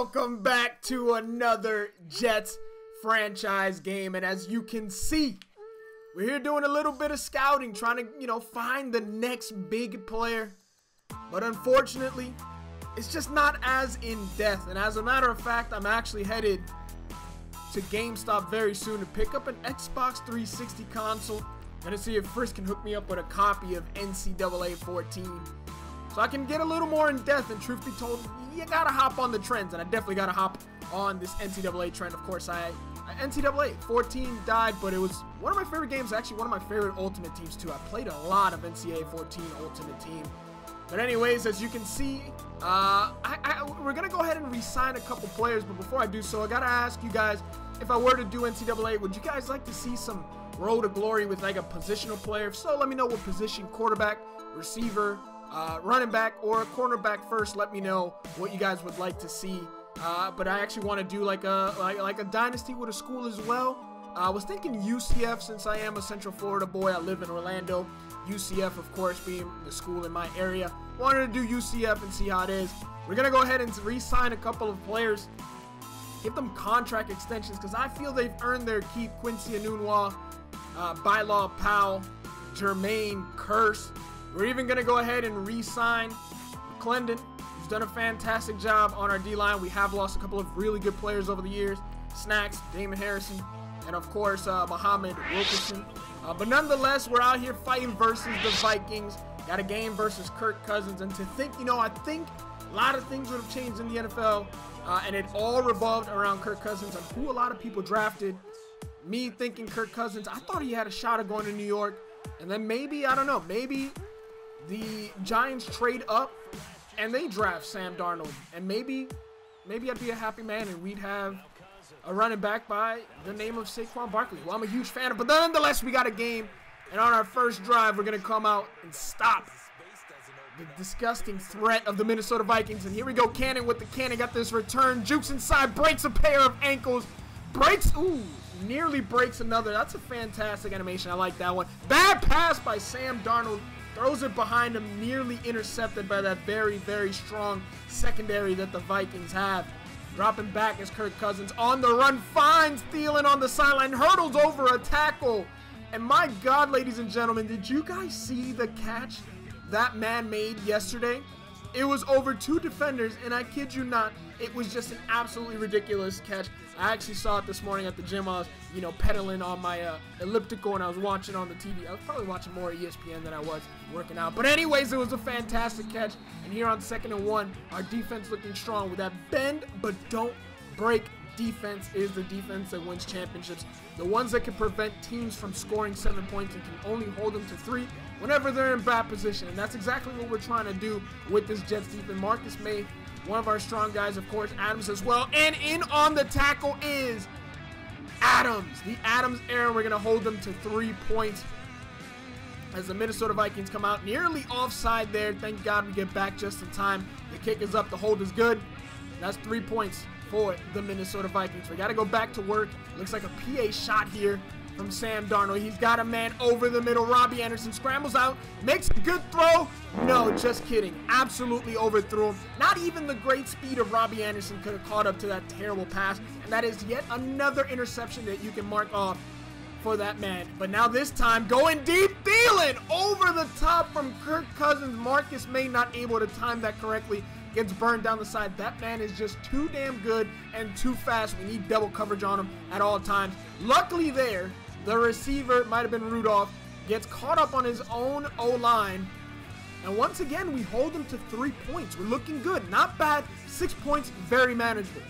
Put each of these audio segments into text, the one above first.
welcome back to another Jets franchise game. And as you can see, we're here doing a little bit of scouting, trying to, find the next big player. But unfortunately, it's just not as in-depth. And as a matter of fact, I'm actually headed to GameStop very soon to pick up an Xbox 360 console. Gonna see if Frisk can hook me up with a copy of NCAA 14. So I can get a little more in depth, and truth be told, you gotta hop on the trends, and I definitely gotta hop on this NCAA trend. Of course, NCAA 14 died, but it was one of my favorite games, actually one of my favorite Ultimate Teams too. I played a lot of NCAA 14 Ultimate Team. But anyways, as you can see, we're gonna go ahead and re-sign a couple players, but before I do so, I gotta ask you guys, if I were to do NCAA, would you guys like to see some road to glory with like a positional player? If so, let me know what position: quarterback, receiver, running back, or cornerback first. Let me know what you guys would like to see. But I actually want to do like a dynasty with a school as well. I was thinking UCF, since I am a Central Florida boy. I live in Orlando. UCF, of course, being the school in my area. Wanted to do UCF and see how it is. We're gonna go ahead and re-sign a couple of players, give them contract extensions, because I feel they've earned their keep. Quincy Enunwa, Bylaw Powell, Jermaine Curse. We're even going to go ahead and re-sign McClendon, who's done a fantastic job on our D-line. We have lost a couple of really good players over the years. Snacks, Damon Harrison, and of course, Muhammad Wilkerson. But nonetheless, we're out here fighting versus the Vikings. Got a game versus Kirk Cousins. And to think, I think a lot of things would have changed in the NFL. And it all revolved around Kirk Cousins and who a lot of people drafted. Me thinking Kirk Cousins, I thought he had a shot of going to New York. And then maybe, I don't know, maybe the Giants trade up and they draft Sam Darnold, and maybe I'd be a happy man and we'd have a running back by the name of Saquon Barkley, who I'm a huge fan of. But nonetheless, we got a game, and on our first drive, we're going to come out and stop the disgusting threat of the Minnesota Vikings. And here we go, Cannon with the cannon, got this return, jukes inside, breaks a pair of ankles, nearly breaks another. That's a fantastic animation. I like that one. Bad pass by Sam Darnold. Throws it behind him, nearly intercepted by that very, very strong secondary that the Vikings have. Dropping back is Kirk Cousins on the run. Finds Thielen on the sideline. Hurdles over a tackle. And my God, ladies and gentlemen, did you guys see the catch that man made yesterday? It was over two defenders, and I kid you not, it was just an absolutely ridiculous catch. I actually saw it this morning at the gym. I was, pedaling on my elliptical, and I was watching on the TV. I was probably watching more ESPN than I was working out. But anyways, it was a fantastic catch. And here on 2nd and 1, our defense looking strong with that bend but don't break defense is the defense that wins championships. The ones that can prevent teams from scoring 7 points and can only hold them to 3 whenever they're in bad position. And that's exactly what we're trying to do with this Jets defense. Marcus May, one of our strong guys, of course, Adams as well. And in on the tackle is Adams. The Adams error, we're going to hold them to 3 points as the Minnesota Vikings come out. Nearly offside there. Thank God we get back just in time. The kick is up. The hold is good. That's 3 points for the Minnesota Vikings. We got to go back to work. Looks like a PA shot here from Sam Darnold. He's got a man over the middle. Robbie Anderson scrambles out, makes a good throw. No, just kidding. Absolutely overthrew him. Not even the great speed of Robbie Anderson could have caught up to that terrible pass. And that is yet another interception that you can mark off for that man. But now this time, going deep, Thielen over the top from Kirk Cousins. Marcus May not able to time that correctly. Gets burned down the side. That man is just too damn good and too fast. We need double coverage on him at all times. Luckily there, the receiver, might have been Rudolph, gets caught up on his own O-line. And once again, we hold him to 3 points. We're looking good. Not bad. 6 points, very manageable.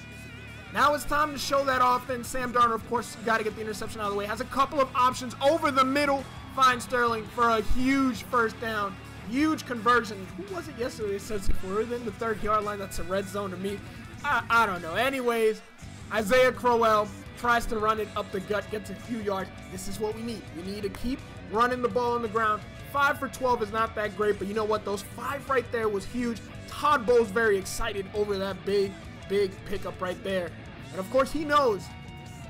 Now it's time to show that offense. Sam Darnold, of course, got to get the interception out of the way. Has a couple of options over the middle. Finds Sterling for a huge first down. Huge conversion. Who was it yesterday that says if we're within the 30-yard line, that's a red zone to me? I don't know. Anyways, Isaiah Crowell tries to run it up the gut, gets a few yards. This is what we need. We need to keep running the ball on the ground. 5 for 12 is not that great, but you know what? Those 5 right there was huge. Todd Bowles very excited over that big pickup right there. And of course, he knows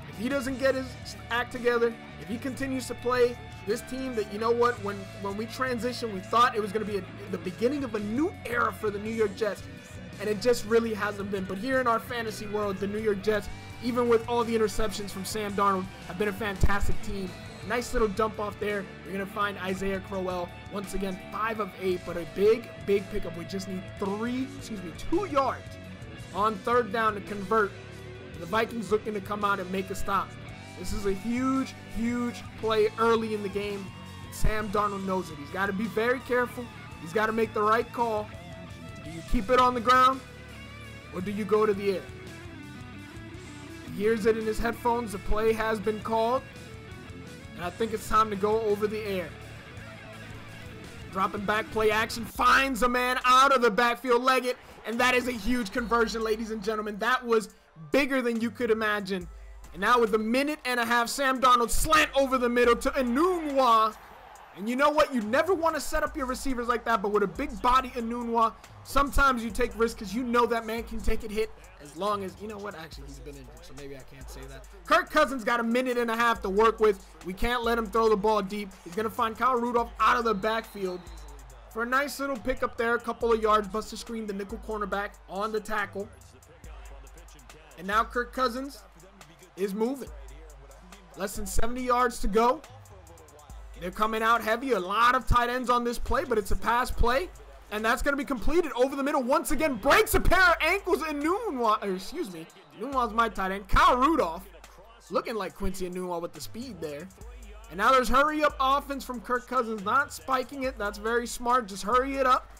if he doesn't get his act together, if he continues to play this team that, you know what, when we transitioned, we thought it was going to be the beginning of a new era for the New York Jets. and it just really hasn't been. But here in our fantasy world, the New York Jets, even with all the interceptions from Sam Darnold, have been a fantastic team. Nice little dump off there. You're going to find Isaiah Crowell, once again, 5 of 8, but a big pickup. We just need 2 yards on 3rd down to convert. The Vikings looking to come out and make a stop. This is a huge play early in the game. Sam Darnold knows it. He's got to be very careful. He's got to make the right call. Do you keep it on the ground, or do you go to the air? He hears it in his headphones. The play has been called. And I think it's time to go over the air. Dropping back, play action, finds a man out of the backfield, leg it, and that is a huge conversion, ladies and gentlemen. That was bigger than you could imagine. And now with a minute and a half, Sam Darnold slant over the middle to Enunwa. And you know what? You never want to set up your receivers like that, but with a big body Enunwa, sometimes you take risks because you know that man can take it hit as long as, you know what? Actually, he's been injured, so maybe I can't say that. Kirk Cousins got a minute and a half to work with. We can't let him throw the ball deep. He's going to find Kyle Rudolph out of the backfield for a nice little pickup there, a couple of yards, busts a screen, the nickel cornerback on the tackle. And now Kirk Cousins is moving. Less than 70 yards to go. They're coming out heavy. A lot of tight ends on this play, but it's a pass play. And that's going to be completed over the middle. Once again, breaks a pair of ankles in Enunwa's my tight end. Kyle Rudolph looking like Quincy Enunwa with the speed there. And now there's hurry up offense from Kirk Cousins. Not spiking it. That's very smart. Just hurry it up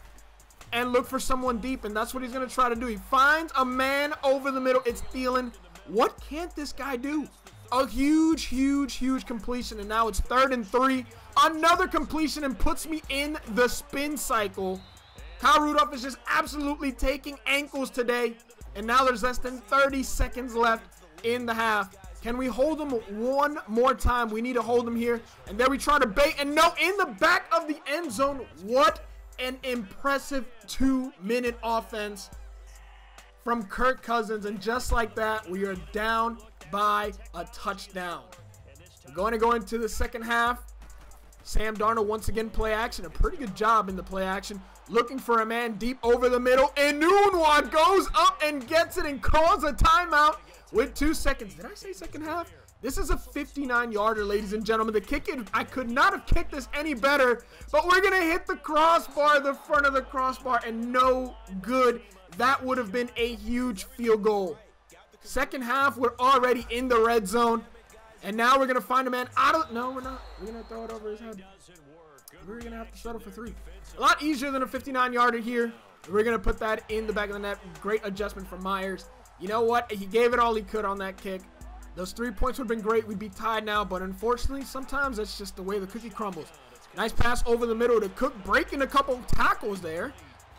and look for someone deep. And that's what he's going to try to do. He finds a man over the middle. It's Thielen. What can't this guy do? A huge completion, and now it's 3rd and 3. Another completion and puts me in the spin cycle. Kyle Rudolph is just absolutely taking ankles today, and now there's less than 30 seconds left in the half. Can we hold him one more time? We need to hold him here, and there we try to bait, and no, in the back of the end zone. What an impressive 2-minute offense from Kirk Cousins, and just like that, we are down by a touchdown. We're going to go into the second half. Sam Darnold once again play action. A pretty good job in the play action. Looking for a man deep over the middle. And Enunwa goes up and gets it and calls a timeout with 2 seconds. Did I say second half? This is a 59-yarder, ladies and gentlemen. The kick, I could not have kicked this any better, but we're going to hit the crossbar, the front of the crossbar, and no good. That would have been a huge field goal. Second half, we're already in the red zone. And now we're going to find a man out of... No, we're not. We're going to throw it over his head. We're going to have to settle for 3. A lot easier than a 59-yarder here. We're going to put that in the back of the net. Great adjustment from Myers. You know what? He gave it all he could on that kick. Those 3 points would have been great. We'd be tied now. But unfortunately, sometimes that's just the way the cookie crumbles. Nice pass over the middle to Cook. Breaking a couple tackles there.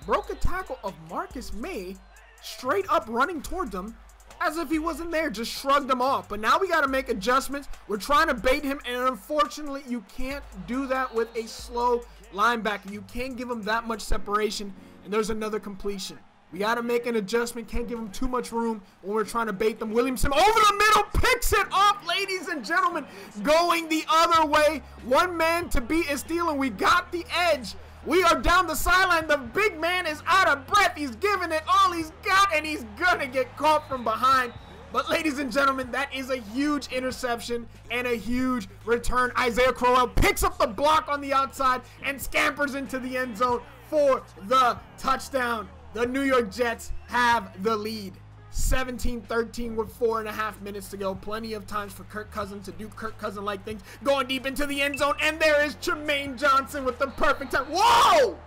Broke a tackle of Marcus May. Straight up running towards him. As if he wasn't there, just shrugged him off. But now we got to make adjustments. We're trying to bait him, and unfortunately, you can't do that with a slow linebacker. You can't give him that much separation, and there's another completion. We got to make an adjustment. Can't give him too much room when we're trying to bait them. Williamson over the middle, picks it off, ladies and gentlemen, going the other way. One man to beat is Thielen. We got the edge. We are down the sideline. The big man is out of breath. He's giving it all he's got, and he's going to get caught from behind. But, ladies and gentlemen, that is a huge interception and a huge return. Isaiah Crowell picks up the block on the outside and scampers into the end zone for the touchdown. The New York Jets have the lead. 17-13 with 4.5 minutes to go. Plenty of times for Kirk Cousins to do Kirk Cousins-like things. Going deep into the end zone, and there is Jermaine Johnson with the perfect time. Whoa!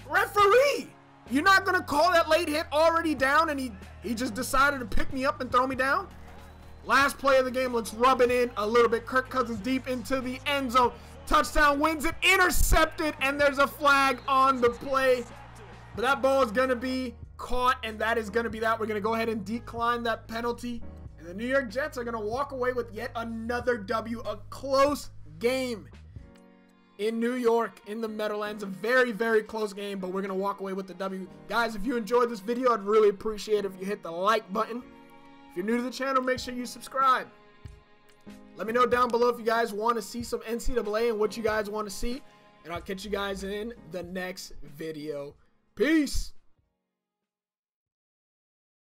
Referee! You're not going to call that late hit already down, and he just decided to pick me up and throw me down? Last play of the game. Let's rub it in a little bit. Kirk Cousins deep into the end zone. Touchdown, wins it, intercepted, and there's a flag on the play. But that ball is going to be caught, and that is going to be that. We're going to go ahead and decline that penalty, and the New York Jets are going to walk away with yet another W. A close game in New York in the Meadowlands. A very, very close game, but we're going to walk away with the W. Guys, if you enjoyed this video, I'd really appreciate it if you hit the like button. If you're new to the channel, make sure you subscribe. Let me know down below if you guys want to see some NCAA and what you guys want to see, and I'll catch you guys in the next video. Peace!